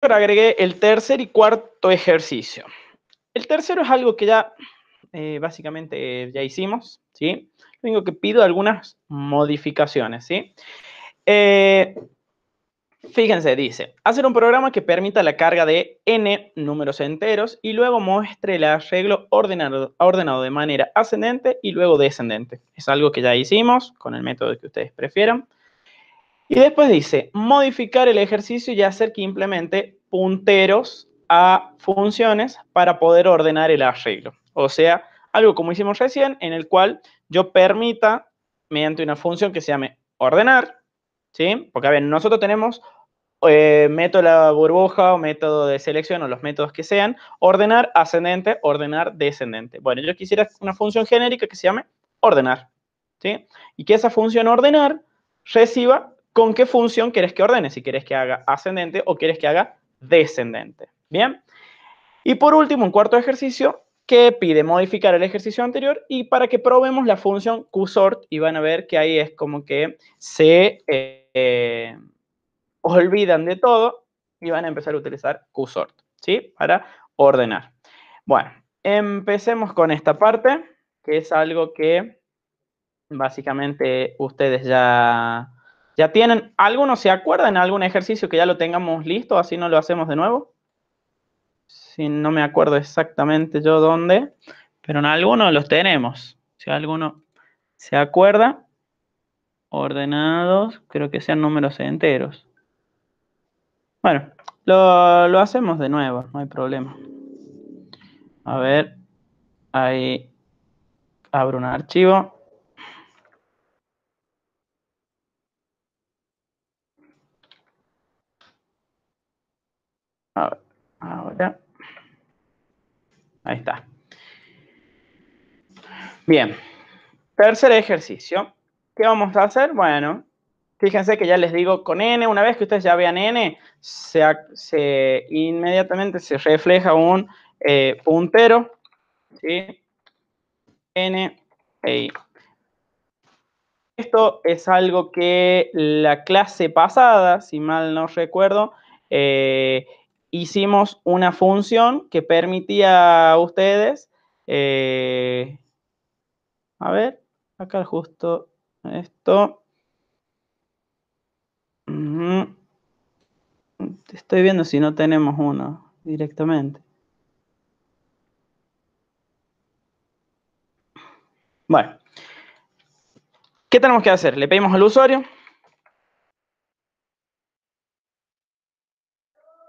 agregué el tercer y cuarto ejercicio. El tercero es algo que ya básicamente ya hicimos, ¿sí? Lo único que pido algunas modificaciones, ¿sí? Fíjense, dice, hacer un programa que permita la carga de n números enteros y luego muestre el arreglo ordenado de manera ascendente y luego descendente. Es algo que ya hicimos con el método que ustedes prefieran. Y después dice, modificar el ejercicio y hacer que implemente punteros a funciones para poder ordenar el arreglo. O sea, algo como hicimos recién, en el cual yo permita, mediante una función que se llame ordenar, ¿sí? Porque, a ver, nosotros tenemos método de la burbuja o método de selección o los métodos que sean, ordenar ascendente, ordenar descendente. Bueno, yo quisiera una función genérica que se llame ordenar, ¿sí? Y que esa función ordenar reciba con qué función quieres que ordene, si quieres que haga ascendente o quieres que haga descendente. Bien. Y por último, un cuarto ejercicio que pide modificar el ejercicio anterior y para que probemos la función qsort y van a ver que ahí es como que se olvidan de todo y van a empezar a utilizar qsort, ¿sí? Para ordenar. Bueno, empecemos con esta parte, que es algo que básicamente ustedes ya tienen. ¿Algunos se acuerdan de algún ejercicio que ya lo tengamos listo? Así no lo hacemos de nuevo. Si no me acuerdo exactamente yo dónde, pero en algunos los tenemos. Si alguno se acuerda, ordenados, creo que sean números enteros. Bueno, lo hacemos de nuevo, no hay problema. A ver, ahí abro un archivo. A ver, ahora. Ahí está. Bien, tercer ejercicio. ¿Qué vamos a hacer? Bueno, fíjense que ya les digo con n, una vez que ustedes ya vean n, inmediatamente se refleja un puntero, ¿sí? N, e i. Esto es algo que la clase pasada, si mal no recuerdo, hicimos una función que permitía a ustedes, a ver, acá justo esto. Estoy viendo si no tenemos uno directamente. Bueno, ¿qué tenemos que hacer? Le pedimos al usuario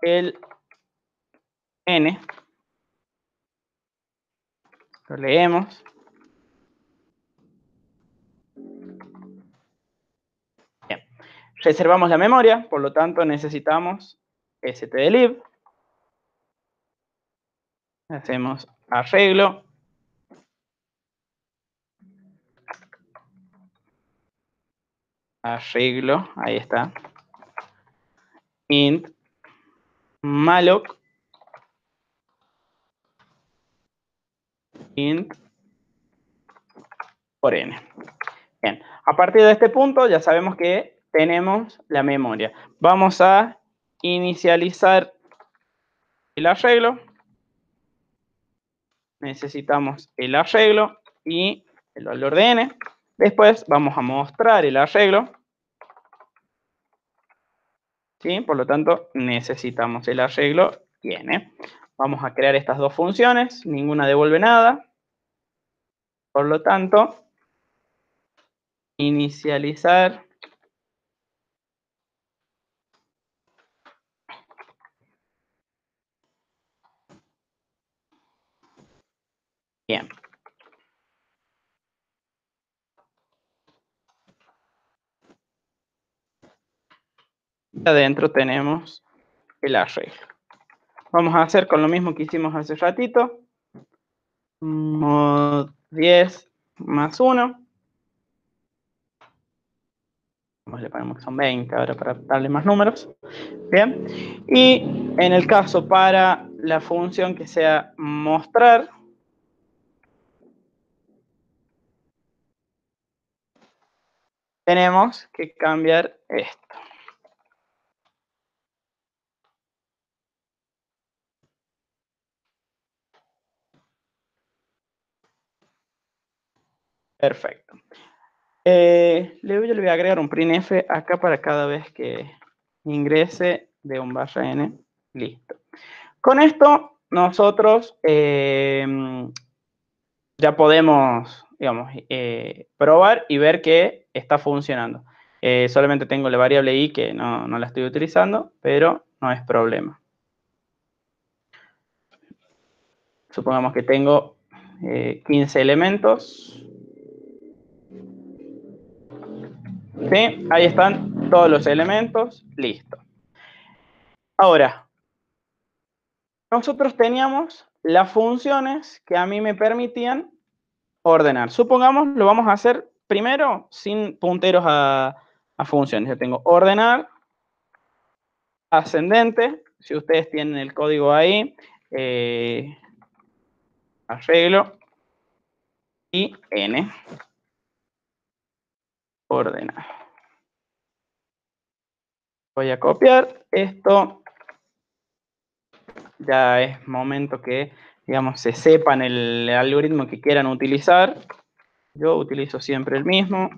el n, lo leemos. Bien. Reservamos la memoria, por lo tanto necesitamos stdlib. Hacemos arreglo. Arreglo, ahí está. Int malloc int por n. Bien, a partir de este punto ya sabemos que tenemos la memoria. Vamos a inicializar el arreglo. Necesitamos el arreglo y el valor de n. Después vamos a mostrar el arreglo, ¿sí? Por lo tanto, necesitamos el arreglo y n. Vamos a crear estas dos funciones, ninguna devuelve nada. Por lo tanto, inicializar bien. Adentro tenemos el arreglo. Vamos a hacer con lo mismo que hicimos hace ratito. Mod 10 más 1. Le ponemos que son 20 ahora para darle más números. Bien. Y en el caso para la función que sea mostrar, tenemos que cambiar esto. Perfecto. Le voy a agregar un printf acá para cada vez que ingrese de un barra n. Listo. Con esto nosotros ya podemos, digamos, probar y ver que está funcionando. Solamente tengo la variable i que no la estoy utilizando, pero no es problema. Supongamos que tengo 15 elementos. ¿Sí? Ahí están todos los elementos. Listo. Ahora, nosotros teníamos las funciones que a mí me permitían ordenar. Supongamos, lo vamos a hacer primero sin punteros a funciones. Yo tengo ordenar ascendente. Si ustedes tienen el código ahí, arreglo y n. Ordenar. Voy a copiar esto. Ya es momento que, digamos, se sepan el algoritmo que quieran utilizar. Yo utilizo siempre el mismo.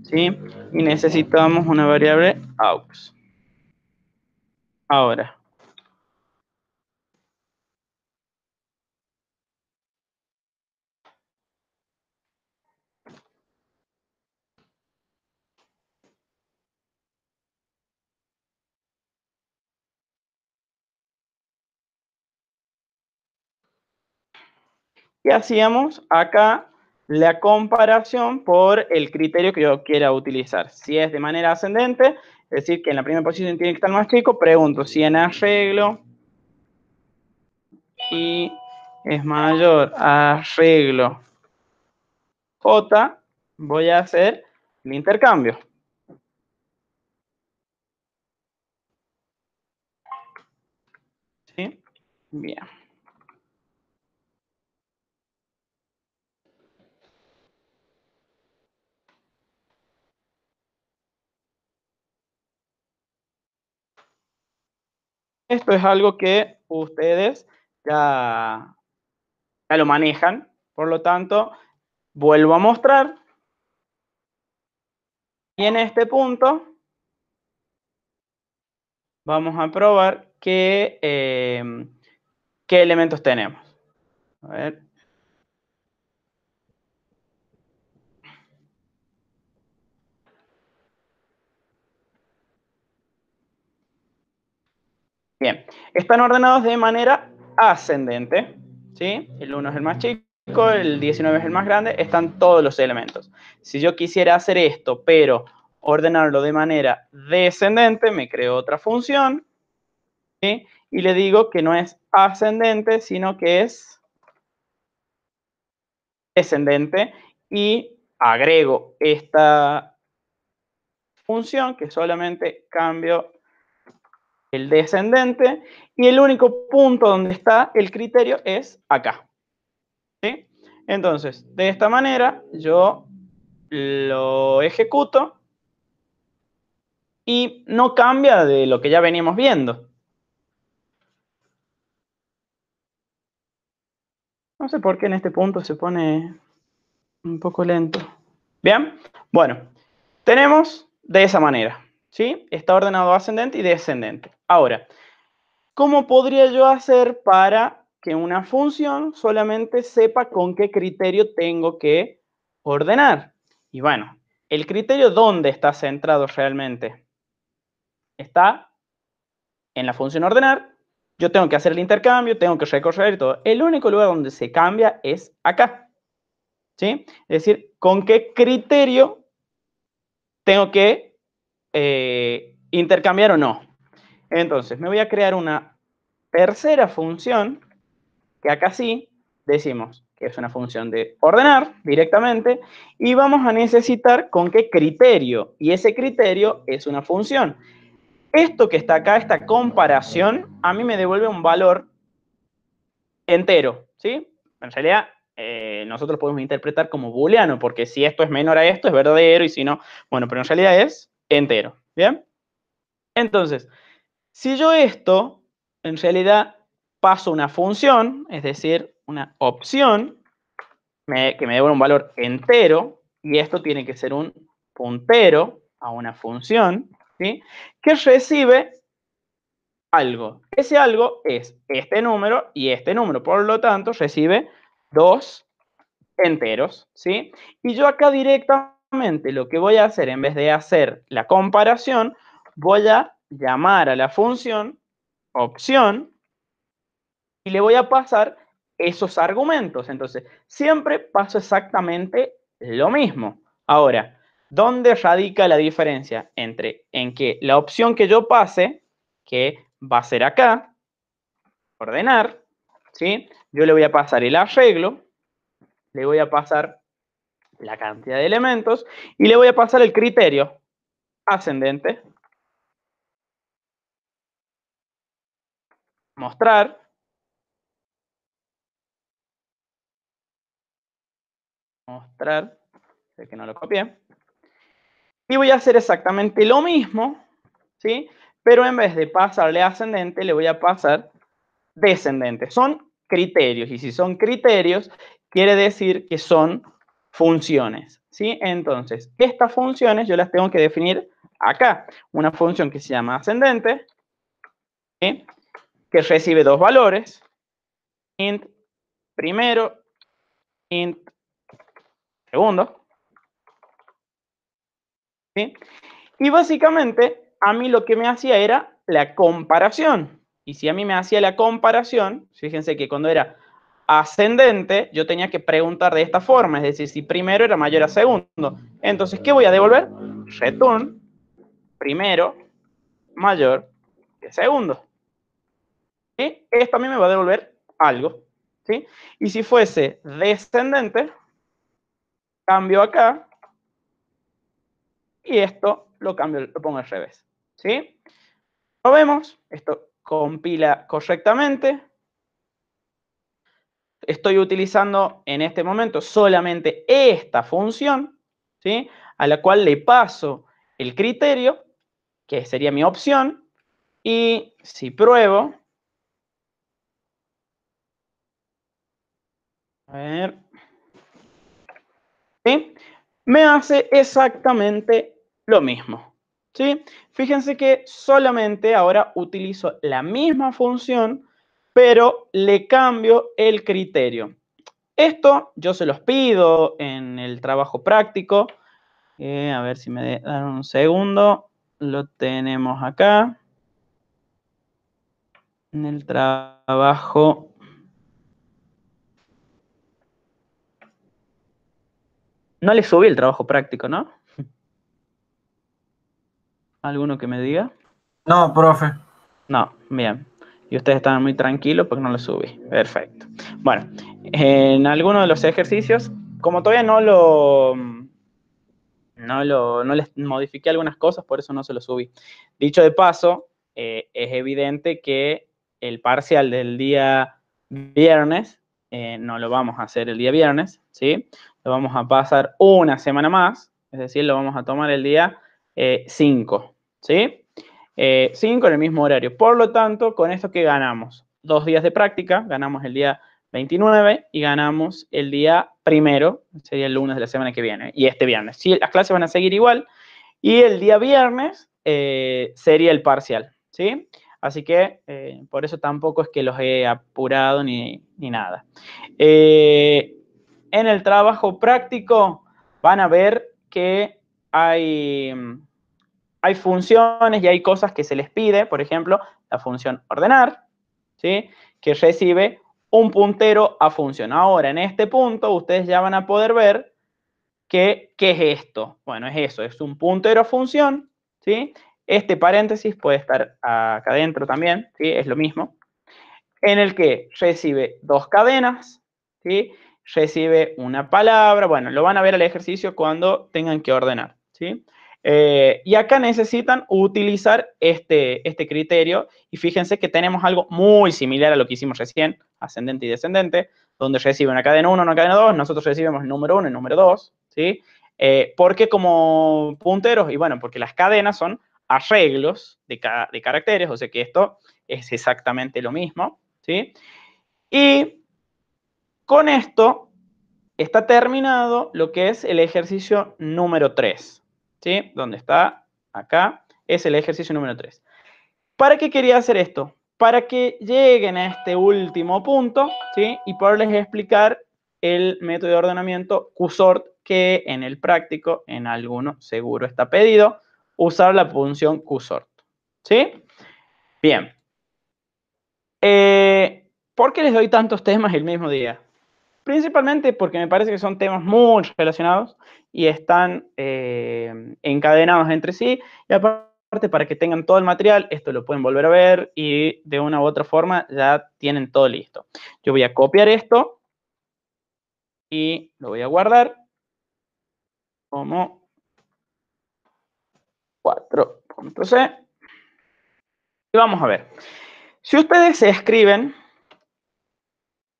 ¿Sí? Y necesitamos una variable aux. Ahora. Y hacíamos acá la comparación por el criterio que yo quiera utilizar. Si es de manera ascendente, es decir, que en la primera posición tiene que estar más chico, pregunto si en arreglo y es mayor arreglo J, voy a hacer el intercambio. ¿Sí? Bien. Esto es algo que ustedes ya lo manejan, por lo tanto, vuelvo a mostrar. Y en este punto vamos a probar qué elementos tenemos. A ver. Bien, están ordenados de manera ascendente, ¿sí? El 1 es el más chico, el 19 es el más grande, están todos los elementos. Si yo quisiera hacer esto, pero ordenarlo de manera descendente, me creo otra función, ¿sí? Y le digo que no es ascendente, sino que es descendente, y agrego esta función que solamente cambio el descendente, y el único punto donde está el criterio es acá. ¿Sí? Entonces, de esta manera yo lo ejecuto y no cambia de lo que ya veníamos viendo. No sé por qué en este punto se pone un poco lento. Bien, bueno, tenemos de esa manera, ¿sí? Está ordenado ascendente y descendente. Ahora, ¿cómo podría yo hacer para que una función solamente sepa con qué criterio tengo que ordenar? Y bueno, el criterio, ¿dónde está centrado realmente? Está en la función ordenar. Yo tengo que hacer el intercambio, tengo que recorrer y todo. El único lugar donde se cambia es acá. ¿Sí? Es decir, con qué criterio tengo que intercambiar o no. Entonces, me voy a crear una tercera función, que acá sí decimos que es una función de ordenar directamente, y vamos a necesitar con qué criterio, y ese criterio es una función. Esto que está acá, esta comparación, a mí me devuelve un valor entero, ¿sí? En realidad, nosotros podemos interpretar como booleano, porque si esto es menor a esto, es verdadero, y si no, bueno, pero en realidad es entero, ¿bien? Entonces, si yo esto, en realidad, paso una función, es decir, una opción que me devuelve un valor entero, y esto tiene que ser un puntero a una función, ¿sí? Que recibe algo. Ese algo es este número y este número, por lo tanto, recibe dos enteros, ¿sí? Y yo acá directamente lo que voy a hacer, en vez de hacer la comparación, voy a llamar a la función opción y le voy a pasar esos argumentos. Entonces, siempre paso exactamente lo mismo. Ahora, ¿dónde radica la diferencia? En que la opción que yo pase, que va a ser acá, ordenar, ¿sí? Yo le voy a pasar el arreglo, le voy a pasar la cantidad de elementos y le voy a pasar el criterio ascendente, mostrar, sé que no lo copié, y voy a hacer exactamente lo mismo, ¿sí? Pero en vez de pasarle ascendente, le voy a pasar descendente. Son criterios, y si son criterios, quiere decir que son funciones, ¿sí? Entonces, estas funciones yo las tengo que definir acá. Una función que se llama ascendente, ¿sí? Que recibe dos valores, int primero, int segundo, ¿sí? Y básicamente, a mí lo que me hacía era la comparación. Y si a mí me hacía la comparación, fíjense que cuando era ascendente, yo tenía que preguntar de esta forma, es decir, si primero era mayor a segundo. Entonces, ¿qué voy a devolver? Return primero mayor que segundo. ¿Sí? Esto a mí me va a devolver algo. ¿Sí? Y si fuese descendente, cambio acá y esto lo cambio, lo pongo al revés. ¿Sí? Lo vemos, esto compila correctamente. Estoy utilizando en este momento solamente esta función, ¿sí? A la cual le paso el criterio, que sería mi opción, y si pruebo, a ver, ¿sí? Me hace exactamente lo mismo, ¿sí? Fíjense que solamente ahora utilizo la misma función, pero le cambio el criterio. Esto yo se los pido en el trabajo práctico. A ver si me dan un segundo. Lo tenemos acá. En el trabajo. No le subí el trabajo práctico, ¿no? ¿Alguno que me diga? No, profe. No, bien. Y ustedes estaban muy tranquilos porque no lo subí. Perfecto. Bueno, en alguno de los ejercicios, como todavía no les modifiqué algunas cosas, por eso no se lo subí. Dicho de paso, es evidente que el parcial del día viernes no lo vamos a hacer el día viernes, ¿sí? Lo vamos a pasar una semana más, es decir, lo vamos a tomar el día 5, ¿sí? 5 en el mismo horario. Por lo tanto, con esto, ¿qué ganamos? 2 días de práctica, ganamos el día 29 y ganamos el día primero, sería el lunes de la semana que viene, y este viernes. Sí, las clases van a seguir igual, y el día viernes sería el parcial, ¿sí? Así que por eso tampoco es que los he apurado ni nada. En el trabajo práctico van a ver que hay funciones y hay cosas que se les pide, por ejemplo, la función ordenar, ¿sí? Que recibe un puntero a función. Ahora, en este punto, ustedes ya van a poder ver ¿qué es esto? Bueno, es eso, es un puntero a función, ¿sí? Este paréntesis puede estar acá adentro también, ¿sí? Es lo mismo. En el que recibe dos cadenas, ¿sí? Recibe una palabra, bueno, lo van a ver al ejercicio cuando tengan que ordenar, ¿sí? Y acá necesitan utilizar este criterio y fíjense que tenemos algo muy similar a lo que hicimos recién, ascendente y descendente, donde recibe una cadena 1, una cadena 2, nosotros recibimos el número 1 y el número 2, ¿sí? ¿Por qué como punteros? Y bueno, porque las cadenas son arreglos de caracteres, o sea que esto es exactamente lo mismo, ¿sí? Y con esto está terminado lo que es el ejercicio número 3, ¿sí? Donde está acá, es el ejercicio número 3. ¿Para qué quería hacer esto? Para que lleguen a este último punto, ¿sí? Y poderles explicar el método de ordenamiento QSORT, que en el práctico, en alguno seguro está pedido, usar la función QSORT, ¿sí? Bien. ¿Por qué les doy tantos temas el mismo día? Principalmente porque me parece que son temas muy relacionados y están encadenados entre sí. Y aparte, para que tengan todo el material, esto lo pueden volver a ver y de una u otra forma ya tienen todo listo. Yo voy a copiar esto y lo voy a guardar como 4.c. Y vamos a ver. Si ustedes escriben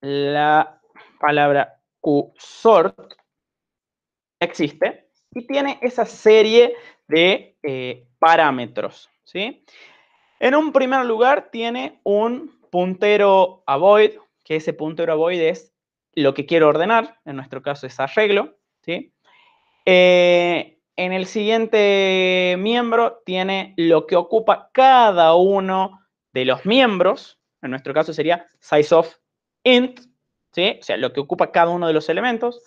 la palabra QSORT, existe y tiene esa serie de parámetros, ¿sí? En un primer lugar tiene un puntero avoid, que ese puntero avoid es lo que quiero ordenar, en nuestro caso es arreglo, ¿sí? En el siguiente miembro tiene lo que ocupa cada uno de los miembros, en nuestro caso sería sizeOfInt, ¿sí? O sea, lo que ocupa cada uno de los elementos.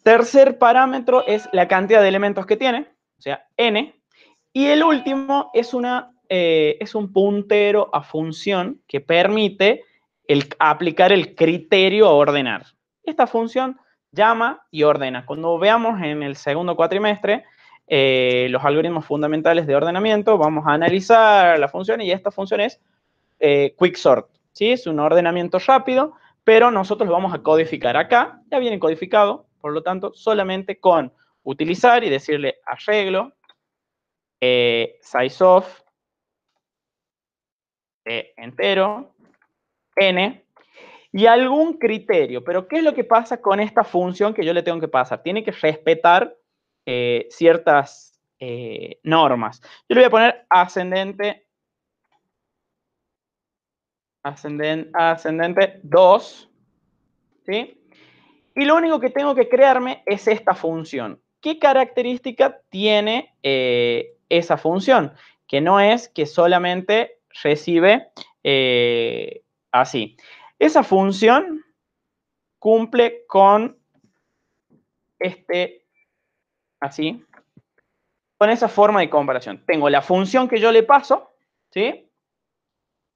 Tercer parámetro es la cantidad de elementos que tiene, o sea, n. Y el último es un puntero a función que permite aplicar el criterio a ordenar. Esta función llama y ordena. Cuando veamos en el segundo cuatrimestre los algoritmos fundamentales de ordenamiento, vamos a analizar la función y esta función es quicksort, ¿sí? Es un ordenamiento rápido, pero nosotros lo vamos a codificar acá. Ya viene codificado, por lo tanto, solamente con utilizar y decirle arreglo, sizeOf, entero, n, y algún criterio. Pero, ¿qué es lo que pasa con esta función que yo le tengo que pasar? Tiene que respetar ciertas normas. Yo le voy a poner ascendente 2, ¿sí? Y lo único que tengo que crearme es esta función. ¿Qué característica tiene esa función? Que no es que solamente recibe así. Esa función cumple con así, con esa forma de comparación. Tengo la función que yo le paso, ¿sí?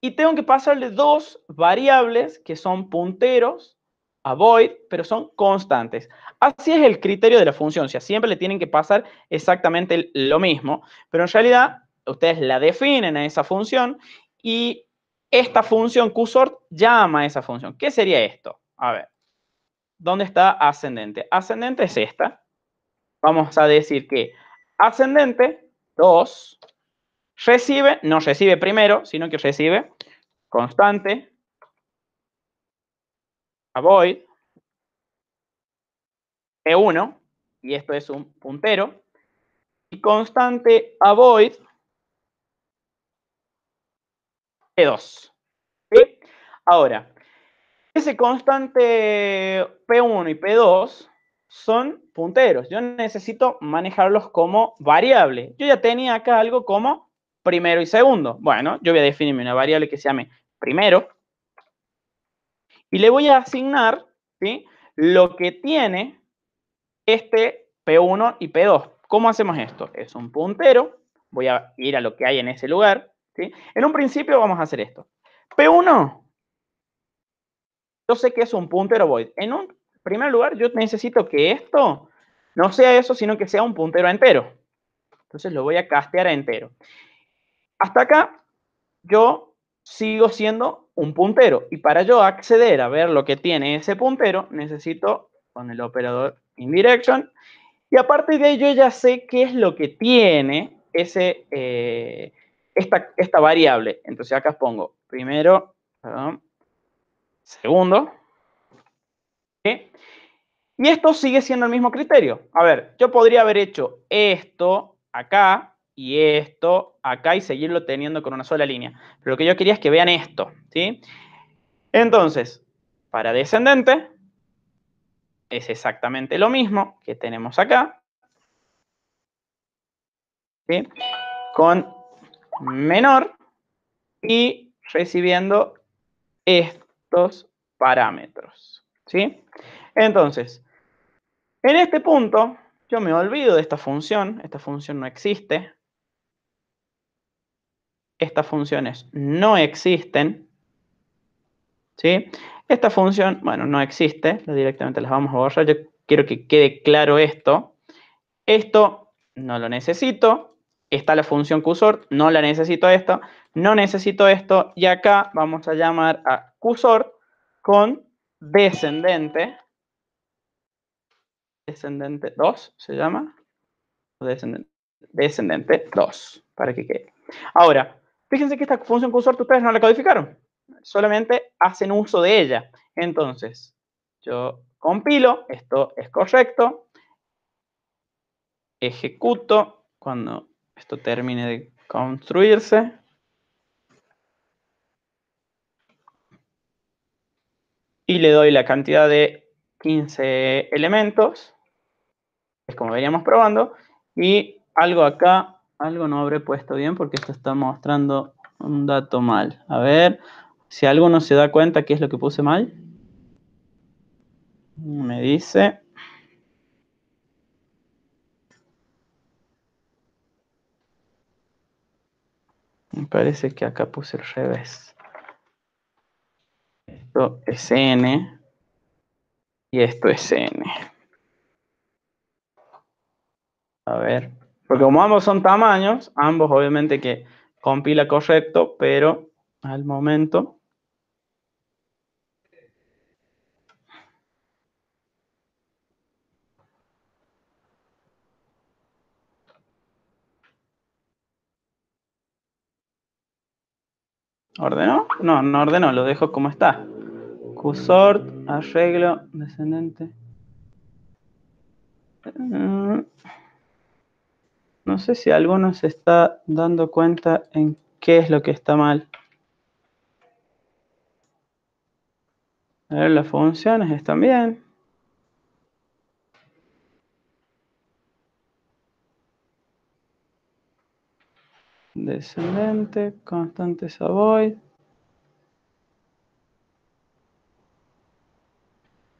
Y tengo que pasarle dos variables que son punteros a void, pero son constantes. Así es el criterio de la función. O sea, siempre le tienen que pasar exactamente lo mismo, pero en realidad ustedes la definen a esa función y esta función QSORT llama a esa función. ¿Qué sería esto? A ver, ¿dónde está ascendente? Ascendente es esta. Vamos a decir que ascendente 2 recibe, no recibe primero, sino que recibe constante avoid E1, y esto es un puntero, y constante avoid P2. ¿Sí? Ahora, ese constante P1 y P2 son punteros. Yo necesito manejarlos como variable. Yo ya tenía acá algo como primero y segundo. Bueno, yo voy a definirme una variable que se llame primero y le voy a asignar, ¿sí?, lo que tiene este P1 y P2. ¿Cómo hacemos esto? Es un puntero. Voy a ir a lo que hay en ese lugar, ¿sí? En un principio vamos a hacer esto. P1, yo sé que es un puntero void. En un primer lugar, yo necesito que esto no sea eso, sino que sea un puntero entero. Entonces lo voy a castear a entero. Hasta acá, yo sigo siendo un puntero. Y para yo acceder a ver lo que tiene ese puntero, necesito con el operador indirection. Y aparte de ello, ya sé qué es lo que tiene esta variable. Entonces acá pongo primero, perdón, segundo. ¿Sí? Y esto sigue siendo el mismo criterio. A ver, yo podría haber hecho esto acá y esto acá y seguirlo teniendo con una sola línea. Pero lo que yo quería es que vean esto, ¿sí? Entonces, para descendente, es exactamente lo mismo que tenemos acá, ¿sí? Con menor y recibiendo estos parámetros, ¿sí? Entonces, en este punto, yo me olvido de esta función no existe, estas funciones no existen, ¿sí? Esta función, bueno, no existe, directamente las vamos a borrar, yo quiero que quede claro esto. Esto no lo necesito, está la función qsort, no la necesito esto, no necesito esto, y acá vamos a llamar a qsort con descendente 2, ¿se llama? Descendente 2, para que quede. Ahora, fíjense que esta función qsort ustedes no la codificaron, solamente hacen uso de ella. Entonces, yo compilo, esto es correcto, ejecuto cuando esto termine de construirse. Y le doy la cantidad de 15 elementos, es como veníamos probando, y algo acá, algo no habré puesto bien porque esto está mostrando un dato mal. A ver, si alguno se da cuenta qué es lo que puse mal. Me dice. Me parece que acá puse el revés. Esto es n y esto es n. A ver, porque como ambos son tamaños, ambos obviamente que compila correcto, pero al momento ¿ordenó? No, no ordenó, lo dejo como está. Qsort, arreglo, descendente. No sé si alguno se está dando cuenta en qué es lo que está mal. A ver, las funciones están bien. Descendente, constante Savoy.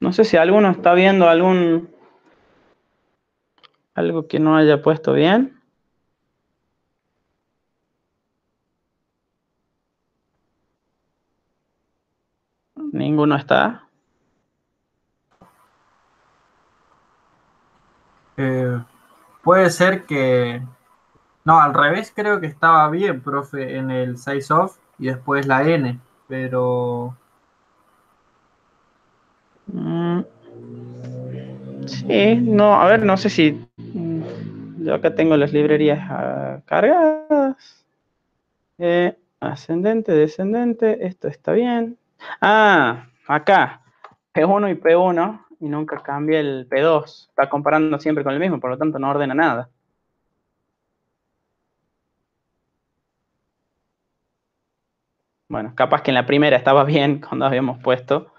No sé si alguno está viendo algo que no haya puesto bien. Ninguno está. Puede ser que... No, al revés creo que estaba bien, profe, en el size off y después la n, pero... Mm, sí, no, a ver, no sé si... yo acá tengo las librerías cargadas. Ascendente, descendente, esto está bien. Ah, acá, P1 y P1, y nunca cambia el P2. Está comparando siempre con el mismo, por lo tanto no ordena nada. Bueno, capaz que en la primera estaba bien cuando habíamos puesto,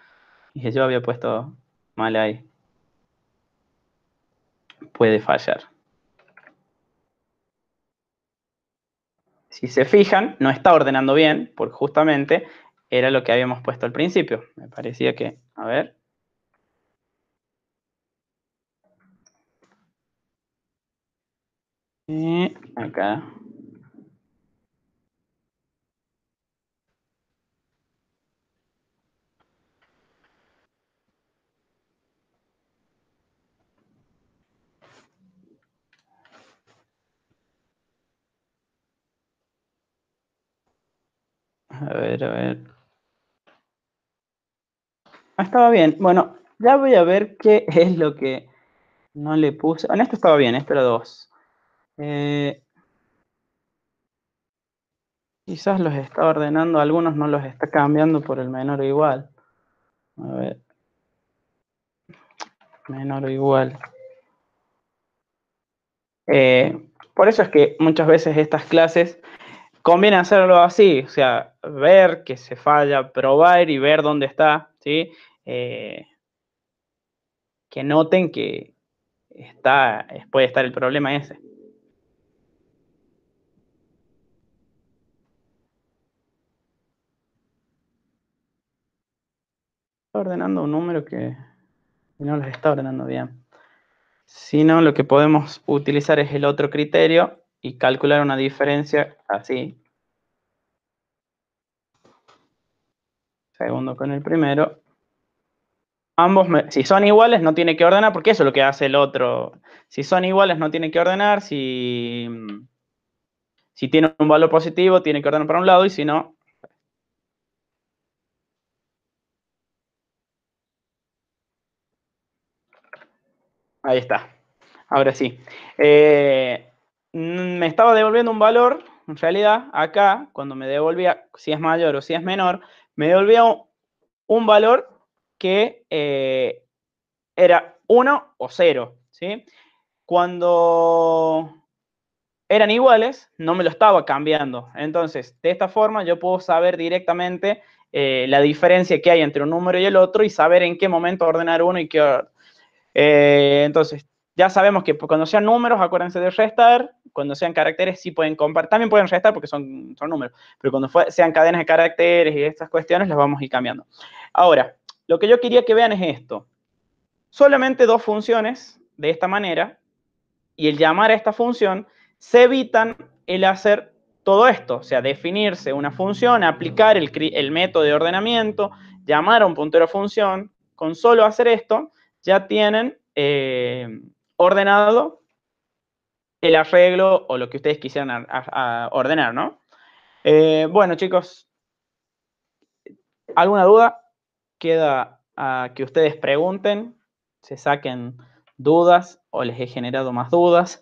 y que yo había puesto mal ahí. Puede fallar. Si se fijan, no está ordenando bien, porque justamente era lo que habíamos puesto al principio. Me parecía que, a ver. Y acá. A ver, a ver. Ah, estaba bien. Bueno, ya voy a ver qué es lo que no le puse. En esto estaba bien, esto era 2. Quizás los está ordenando, algunos no los está cambiando por el menor o igual. A ver, menor o igual. Por eso es que muchas veces estas clases conviene hacerlo así, o sea, ver que se falla, probar y ver dónde está, ¿sí? que noten que puede estar el problema ese. Está ordenando un número que no los está ordenando bien. Si no, lo que podemos utilizar es el otro criterio y calcular una diferencia así. Segundo con el primero. Ambos, si son iguales, no tiene que ordenar, porque eso es lo que hace el otro. Si son iguales, no tiene que ordenar. Si tiene un valor positivo, tiene que ordenar para un lado, y si no... Ahí está. Ahora sí. Me estaba devolviendo un valor, en realidad, acá, cuando me devolvía, si es mayor o si es menor, me devolvía un valor que era 1 o 0, ¿sí? Cuando eran iguales, no me lo estaba cambiando. Entonces, de esta forma, yo puedo saber directamente la diferencia que hay entre un número y el otro y saber en qué momento ordenar uno y qué otro. Entonces, ya sabemos que cuando sean números, acuérdense de restar. Cuando sean caracteres, sí pueden compartir. También pueden restar porque son números. Pero cuando sean cadenas de caracteres y estas cuestiones, las vamos a ir cambiando. Ahora, lo que yo quería que vean es esto. Solamente dos funciones de esta manera, y el llamar a esta función, se evitan el hacer todo esto. O sea, definirse una función, aplicar el método de ordenamiento, llamar a un puntero función. Con solo hacer esto, ya tienen ordenado el arreglo o lo que ustedes quisieran ordenar, ¿no? Bueno, chicos, ¿alguna duda? Queda a que ustedes pregunten, se saquen dudas o les he generado más dudas.